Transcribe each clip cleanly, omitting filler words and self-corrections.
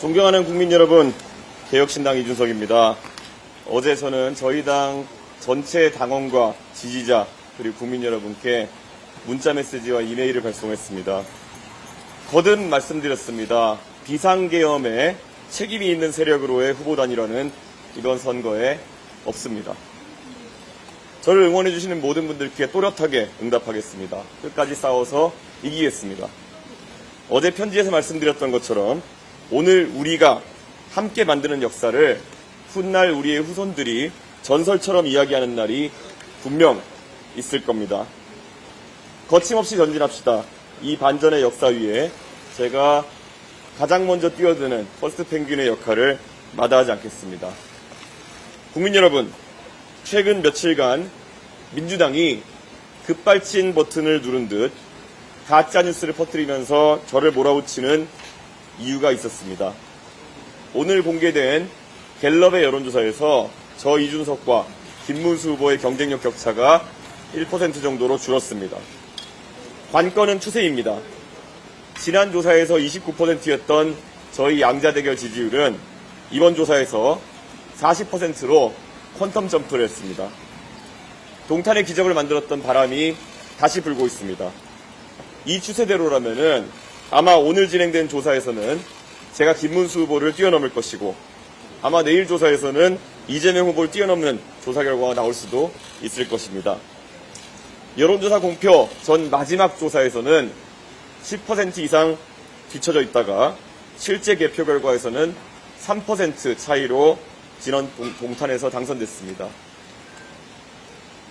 존경하는 국민 여러분, 개혁신당 이준석입니다. 어제 저는 저희 당 전체 당원과 지지자 그리고 국민 여러분께 문자 메시지와 이메일을 발송했습니다. 거듭 말씀드렸습니다. 비상계엄에 책임이 있는 세력으로의 후보 단일화는 이번 선거에 없습니다. 저를 응원해 주시는 모든 분들께 또렷하게 응답하겠습니다. 끝까지 싸워서 이기겠습니다. 어제 편지에서 말씀드렸던 것처럼 오늘 우리가 함께 만드는 역사를 훗날 우리의 후손들이 전설처럼 이야기하는 날이 분명 있을 겁니다. 거침없이 전진합시다. 이 반전의 역사 위에 제가 가장 먼저 뛰어드는 퍼스트 펭귄의 역할을 마다하지 않겠습니다. 국민 여러분, 최근 며칠간 민주당이 급발진 버튼을 누른 듯 가짜뉴스를 퍼뜨리면서 저를 몰아붙이는 이유가 있었습니다. 오늘 공개된 갤럽의 여론조사에서 저 이준석과 김문수 후보의 경쟁력 격차가 1% 정도로 줄었습니다. 관건은 추세입니다. 지난 조사에서 29%였던 저희 양자 대결 지지율은 이번 조사에서 40%로 퀀텀 점프를 했습니다. 동탄의 기적을 만들었던 바람이 다시 불고 있습니다. 이 추세대로라면은 아마 오늘 진행된 조사에서는 제가 김문수 후보를 뛰어넘을 것이고 아마 내일 조사에서는 이재명 후보를 뛰어넘는 조사 결과가 나올 수도 있을 것입니다. 여론조사 공표 전 마지막 조사에서는 10% 이상 뒤처져 있다가 실제 개표 결과에서는 3% 차이로 지난 동탄에서 당선됐습니다.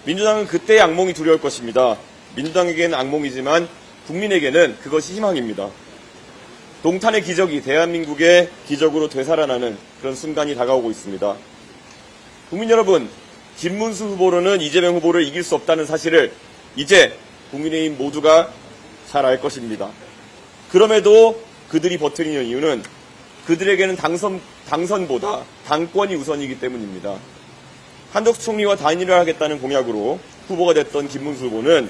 민주당은 그때의 악몽이 두려울 것입니다. 민주당에게는 악몽이지만 국민에게는 그것이 희망입니다. 동탄의 기적이 대한민국의 기적으로 되살아나는 그런 순간이 다가오고 있습니다. 국민 여러분, 김문수 후보로는 이재명 후보를 이길 수 없다는 사실을 이제 국민의힘 모두가 잘 알 것입니다. 그럼에도 그들이 버티는 이유는 그들에게는 당선보다 당권이 우선이기 때문입니다. 한덕수 총리와 단일화하겠다는 공약으로 후보가 됐던 김문수 후보는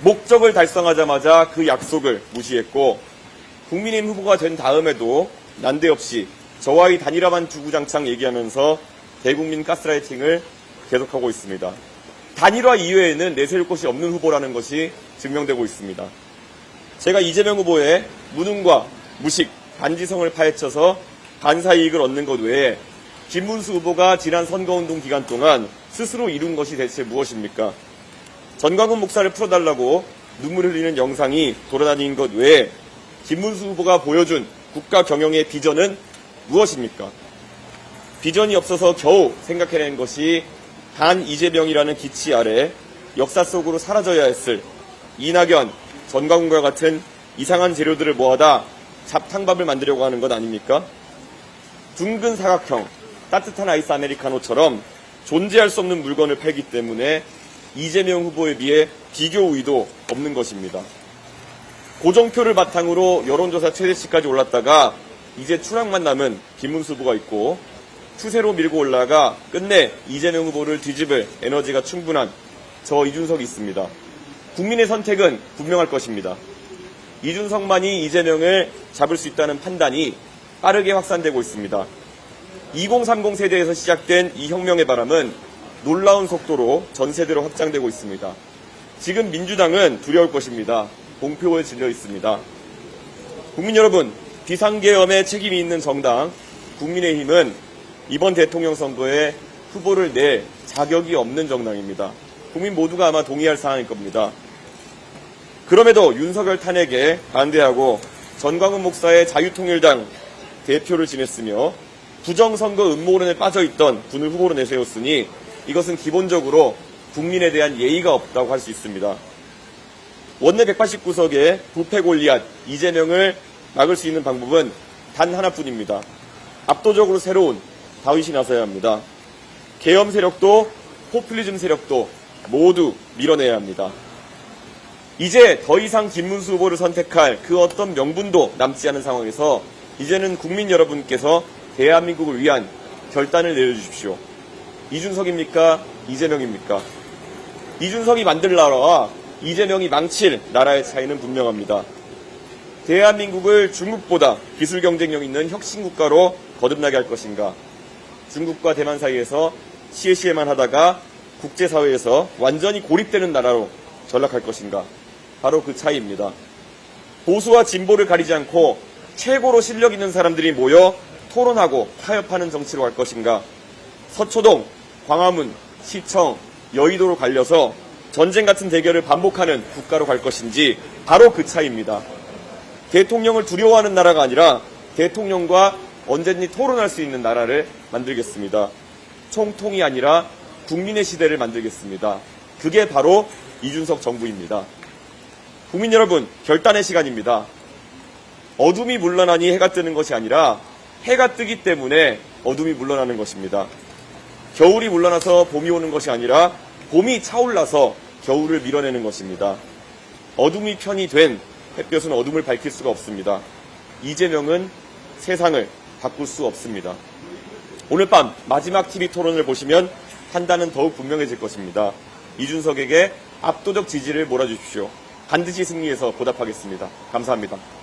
목적을 달성하자마자 그 약속을 무시했고 국민의힘 후보가 된 다음에도 난데없이 저와의 단일화만 주구장창 얘기하면서 대국민 가스라이팅을 계속하고 있습니다. 단일화 이외에는 내세울 곳이 없는 후보라는 것이 증명되고 있습니다. 제가 이재명 후보의 무능과 무식, 반지성을 파헤쳐서 반사이익을 얻는 것 외에 김문수 후보가 지난 선거운동 기간 동안 스스로 이룬 것이 대체 무엇입니까? 전광훈 목사를 풀어달라고 눈물 흘리는 영상이 돌아다닌 것 외에 김문수 후보가 보여준 국가 경영의 비전은 무엇입니까? 비전이 없어서 겨우 생각해낸 것이 단 이재명이라는 기치 아래 역사 속으로 사라져야 했을 이낙연, 전광훈과 같은 이상한 재료들을 모아다 잡탕밥을 만들려고 하는 것 아닙니까? 둥근 사각형, 따뜻한 아이스 아메리카노처럼 존재할 수 없는 물건을 팔기 때문에 이재명 후보에 비해 비교 우위도 없는 것입니다. 고정표를 바탕으로 여론조사 최대치까지 올랐다가 이제 추락만 남은 김문수 후보가 있고 추세로 밀고 올라가 끝내 이재명 후보를 뒤집을 에너지가 충분한 저 이준석이 있습니다. 국민의 선택은 분명할 것입니다. 이준석만이 이재명을 잡을 수 있다는 판단이 빠르게 확산되고 있습니다. 2030 세대에서 시작된 이 혁명의 바람은 놀라운 속도로 전 세대로 확장되고 있습니다. 지금 민주당은 두려울 것입니다. 공표에 질려 있습니다. 국민 여러분, 비상계엄에 책임이 있는 정당 국민의힘은 이번 대통령 선거에 후보를 낼 자격이 없는 정당입니다. 국민 모두가 아마 동의할 사항일 겁니다. 그럼에도 윤석열 탄핵에 반대하고 전광훈 목사의 자유통일당 대표를 지냈으며 부정선거 음모론에 빠져있던 분을 후보로 내세웠으니 이것은 기본적으로 국민에 대한 예의가 없다고 할 수 있습니다. 원내 189석의 부패 골리앗 이재명을 막을 수 있는 방법은 단 하나뿐입니다. 압도적으로 새로운 다윗이 나서야 합니다. 계엄 세력도 포퓰리즘 세력도 모두 밀어내야 합니다. 이제 더 이상 김문수 후보를 선택할 그 어떤 명분도 남지 않은 상황에서 이제는 국민 여러분께서 대한민국을 위한 결단을 내려주십시오. 이준석입니까? 이재명입니까? 이준석이 만들 나라와 이재명이 망칠 나라의 차이는 분명합니다. 대한민국을 중국보다 기술 경쟁력 있는 혁신국가로 거듭나게 할 것인가? 중국과 대만 사이에서 시에시에만 하다가 국제사회에서 완전히 고립되는 나라로 전락할 것인가? 바로 그 차이입니다. 보수와 진보를 가리지 않고 최고로 실력 있는 사람들이 모여 토론하고 타협하는 정치로 갈 것인가? 서초동, 광화문, 시청, 여의도로 갈려서 전쟁 같은 대결을 반복하는 국가로 갈 것인지 바로 그 차이입니다. 대통령을 두려워하는 나라가 아니라 대통령과 언제든지 토론할 수 있는 나라를 만들겠습니다. 총통이 아니라 국민의 시대를 만들겠습니다. 그게 바로 이준석 정부입니다. 국민 여러분, 결단의 시간입니다. 어둠이 물러나니 해가 뜨는 것이 아니라 해가 뜨기 때문에 어둠이 물러나는 것입니다. 겨울이 물러나서 봄이 오는 것이 아니라 봄이 차올라서 겨울을 밀어내는 것입니다. 어둠이 편이 된 햇볕은 어둠을 밝힐 수가 없습니다. 이재명은 세상을 바꿀 수 없습니다. 오늘 밤 마지막 TV 토론을 보시면 판단은 더욱 분명해질 것입니다. 이준석에게 압도적 지지를 몰아주십시오. 반드시 승리해서 보답하겠습니다. 감사합니다.